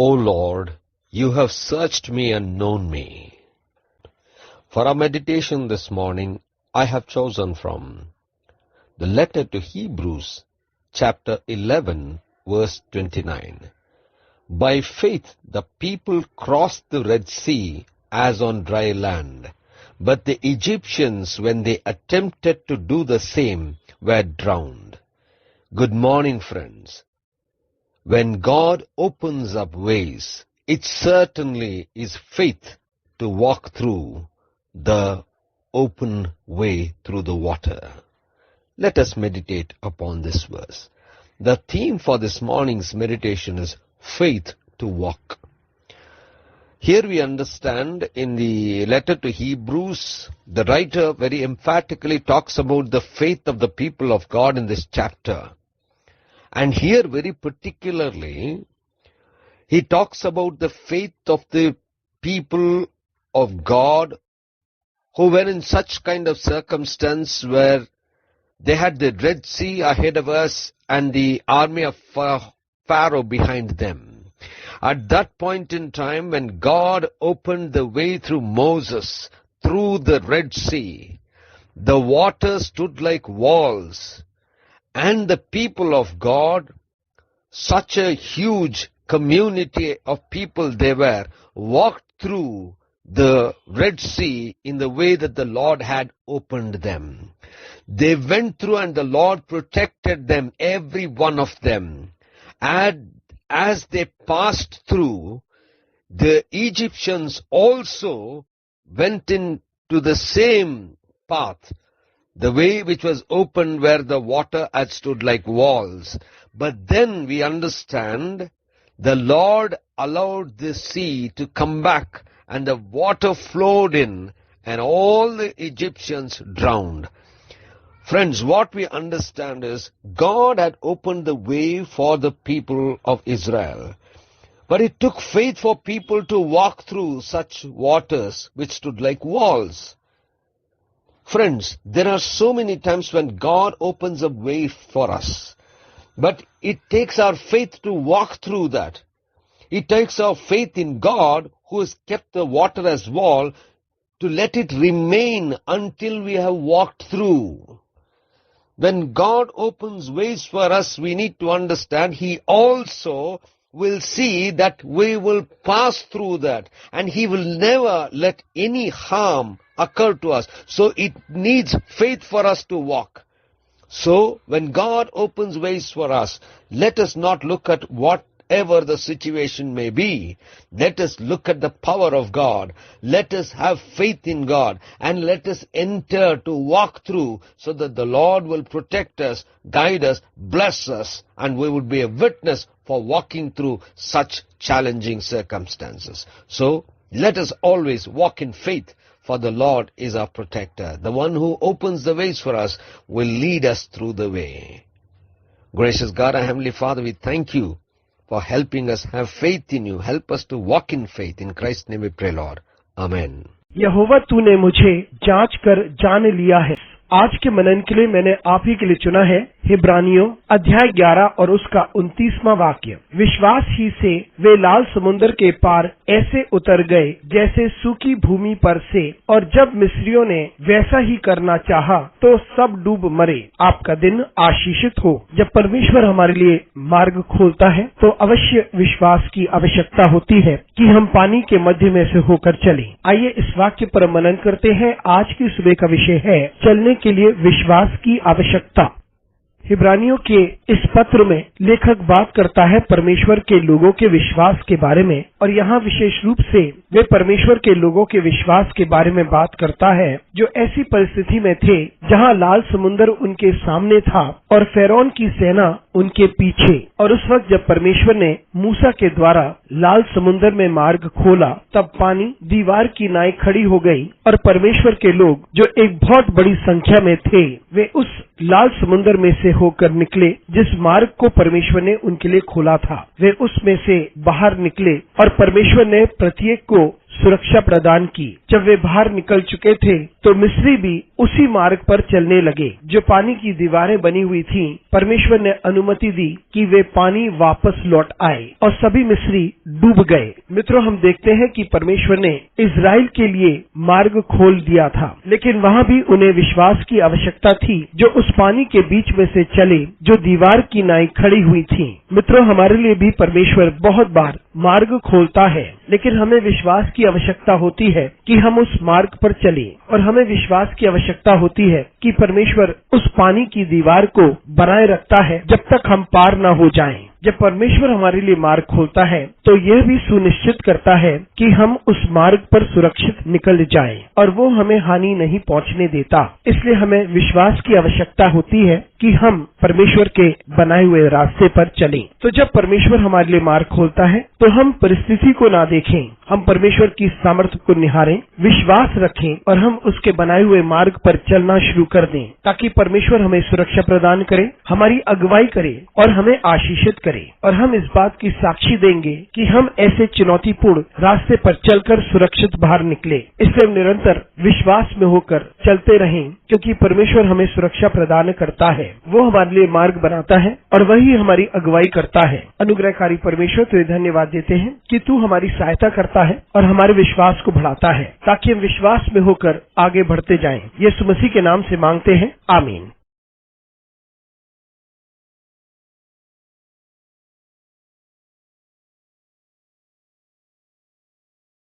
O Lord, you have searched me and known me. For our meditation this morning, I have chosen from the letter to Hebrews, chapter 11, verse 29. By faith the people crossed the Red Sea as on dry land, but the Egyptians, when they attempted to do the same, were drowned. Good morning, friends. When God opens up ways, it certainly is faith to walk through the open way through the water. Let us meditate upon this verse. The theme for this morning's meditation is faith to walk. Here we understand in the letter to Hebrews, the writer very emphatically talks about the faith of the people of God in this chapter. And here very particularly, he talks about the faith of the people of God who were in such kind of circumstance where they had the Red Sea ahead of us and the army of Pharaoh behind them. At that point in time, when God opened the way through Moses, through the Red Sea, the water stood like walls. And the people of God, such a huge community of people they were, walked through the Red Sea in the way that the Lord had opened them. They went through and the Lord protected them, every one of them. And as they passed through, the Egyptians also went into the same path, the way which was open where the water had stood like walls. But then we understand the Lord allowed the sea to come back and the water flowed in and all the Egyptians drowned. Friends, what we understand is God had opened the way for the people of Israel. But it took faith for people to walk through such waters which stood like walls. Friends, there are so many times when God opens a way for us, but it takes our faith to walk through that. It takes our faith in God, who has kept the water as wall, to let it remain until we have walked through. When God opens ways for us, we need to understand He also will see that we will pass through that, and He will never let any harm occur to us. So it needs faith for us to walk. So when God opens ways for us, let us not look at whatever the situation may be. Let us look at the power of God. Let us have faith in God, and let us enter to walk through, so that the Lord will protect us, guide us, bless us, and we will be a witness for walking through such challenging circumstances. So let us always walk in faith, for the Lord is our protector. The one who opens the ways for us will lead us through the way. Gracious God, our Heavenly Father, we thank you for helping us have faith in you. Help us to walk in faith. In Christ's name we pray, Lord. Amen. यहोवा तूने मुझे जांच कर जान लिया है। आज के मनन के लिए मैंने आप ही के लिए चुना है हिब्रानियों अध्याय 11 और उसका 29वां वाक्य। विश्वास ही से वे लाल समुद्र के पार ऐसे उतर गए जैसे सूखी भूमि पर से, और जब मिस्रियों ने वैसा ही करना चाहा तो सब डूब मरे। आपका दिन आशीषित हो। जब परमेश्वर हमारे लिए मार्ग खोलता है तो अवश्य विश्वास की आवश्यकता होती है कि हम पानी के मध्य में से होकर चलें। आइए इस वाक्य पर मनन करते हैं। आज की सुबह का विषय है चलने के लिए विश्वास की आवश्यकता। हिब्रानियों के इस पत्र में लेखक बात करता है परमेश्वर के लोगों के विश्वास के बारे में, और यहाँ विशेष रूप से वे परमेश्वर के लोगों के विश्वास के बारे में बात करता है जो ऐसी परिस्थिति में थे जहाँ लाल समुद्र उनके सामने था और फैरौन की सेना उनके पीछे। और उस वक्त जब परमेश्वर ने मूसा के द्वारा लाल समुद्र में मार्ग खोला, तब पानी दीवार की नाई खड़ी हो गई और परमेश्वर के लोग जो एक बहुत बड़ी संख्या में थे, वे उस लाल समुद्र में से होकर निकले जिस मार्ग को परमेश्वर ने उनके लिए खोला था। वे उसमें से बाहर निकले और परमेश्वर ने प्रत्येक को सुरक्षा प्रदान की। जब वे बाहर निकल चुके थे तो मिस्री भी उसी मार्ग पर चलने लगे जो पानी की दीवारें बनी हुई थीं। परमेश्वर ने अनुमति दी कि वे पानी वापस लौट आए और सभी मिस्री डूब गए। मित्रों, हम देखते हैं कि परमेश्वर ने इजराइल के लिए मार्ग खोल दिया था, लेकिन वहाँ भी उन्हें विश्वास की आवश्यकता थी जो उस पानी के बीच में से चले जो दीवार की नाई खड़ी हुई थी। मित्रों, हमारे लिए भी परमेश्वर बहुत बार मार्ग खोलता है, लेकिन हमें विश्वास की आवश्यकता होती है कि हम उस मार्ग पर चलें, और हमें विश्वास की आवश्यकता होती है कि परमेश्वर उस पानी की दीवार को बनाए रखता है जब तक हम पार न हो जाएं। जब परमेश्वर हमारे लिए मार्ग खोलता है तो यह भी सुनिश्चित करता है कि हम उस मार्ग पर सुरक्षित निकल जाएं और वो हमें हानि नहीं पहुंचने देता। इसलिए हमें विश्वास की आवश्यकता होती है कि हम परमेश्वर के बनाए हुए रास्ते पर चलें। तो जब परमेश्वर हमारे लिए मार्ग खोलता है तो हम परिस्थिति को ना देखें, हम परमेश्वर की सामर्थ्य को निहारें, विश्वास रखें और हम उसके बनाए हुए मार्ग पर चलना शुरू कर दें, ताकि परमेश्वर हमें सुरक्षा प्रदान करे, हमारी अगुवाई करे और हमें आशीषित करे। और हम इस बात की साक्षी देंगे कि हम ऐसे चुनौतीपूर्ण रास्ते पर चलकर सुरक्षित बाहर निकले। इसलिए हम निरंतर विश्वास में होकर चलते रहें, क्योंकि परमेश्वर हमें सुरक्षा प्रदान करता है, वो हमारे लिए मार्ग बनाता है और वही हमारी अगुवाई करता है। अनुग्रहकारी परमेश्वर, तुझे धन्यवाद देते हैं कि तू हमारी सहायता करता है और हमारे विश्वास को बढ़ाता है, ताकि हम विश्वास में होकर आगे बढ़ते जाएं। यीशु मसीह के नाम से मांगते हैं, आमीन।